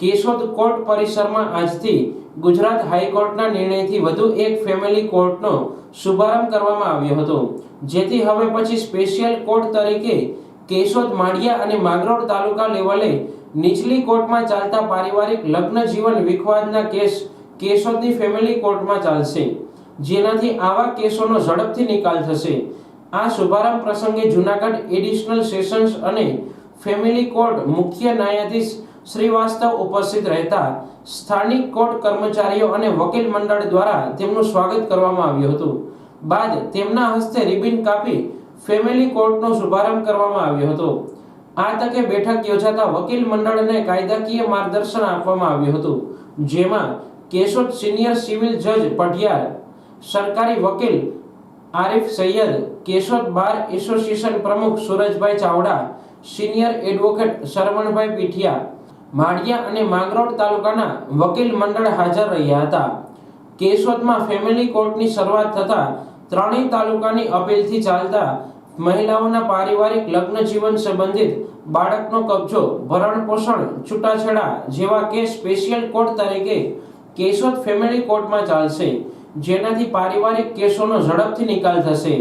Keshod court પરિસરમાં આજથી ગુજરાત હાઈકોર્ટના નિર્ણયથી વધુ એક ફેમિલી કોર્ટનો શુભારંભ કરવામાં આવ્યો હતો, જેથી હવે પછી સ્પેશિયલ કોર્ટ તરીકે કેશોદ, માળિયા અને માંગરોળ તાલુકા લેવલે નીચલી કોર્ટમાં ચાલતા પારિવારિક લગ્ન જીવન વિખવાદના કેસ કેશોદની ફેમિલી કોર્ટમાં ચાલશે, જેનાથી આવા કેસોનો ઝડપથી નિકાલ થશે। આ શુભારંભ પ્રસંગે જૂનાગઢ એડિશનલ સેશન્સ અને ફેમિલી કોર્ટ મુખ્ય ન્યાયાધીશ શ્રીવાસ્તવ ઉપસ્થિત રહેતા સ્થાનિક કોર્ટ કર્મચારીઓ અને વકીલ મંડળ દ્વારા તેમનું સ્વાગત કરવામાં આવ્યું હતું। બાદ તેમના હસ્તે રિબિન કાપી ફેમિલી કોર્ટનો શુભારંભ કરવામાં આવ્યો હતો। આ તકે બેઠક યોજાતા વકીલ મંડળને કાયદાકીય માર્ગદર્શન આપવામાં આવ્યું હતું, જેમાં કેશોદ સિનિયર સિવિલ જજ પઢિયાર, સરકારી વકીલ આરિફ સૈયદ, કેશોદ બાર એસોસિએશન પ્રમુખ સુરજભાઈ ચાવડા, સિનિયર એડવોકેટ શરવણભાઈ પીઠિયા, માળિયા અને માંગરોળ તાલુકાના વકીલ મંડળ હાજર રહ્યા હતા। કેશોદમાં ફેમિલી કોર્ટની શરૂઆત થતા ત્રણેય તાલુકાની અપીલથી ચાલતા મહિલાઓના પારિવારિક લગ્ન જીવન સંબંધિત બાળકનો કબજો, ભરણ પોષણ, છૂટાછેડા જેવા કેસ સ્પેશિયલ કોર્ટ તરીકે કેશોદ ફેમિલી કોર્ટમાં ચાલશે, જેનાથી પારિવારિક કેસોનો ઝડપથી નિકાલ થશે।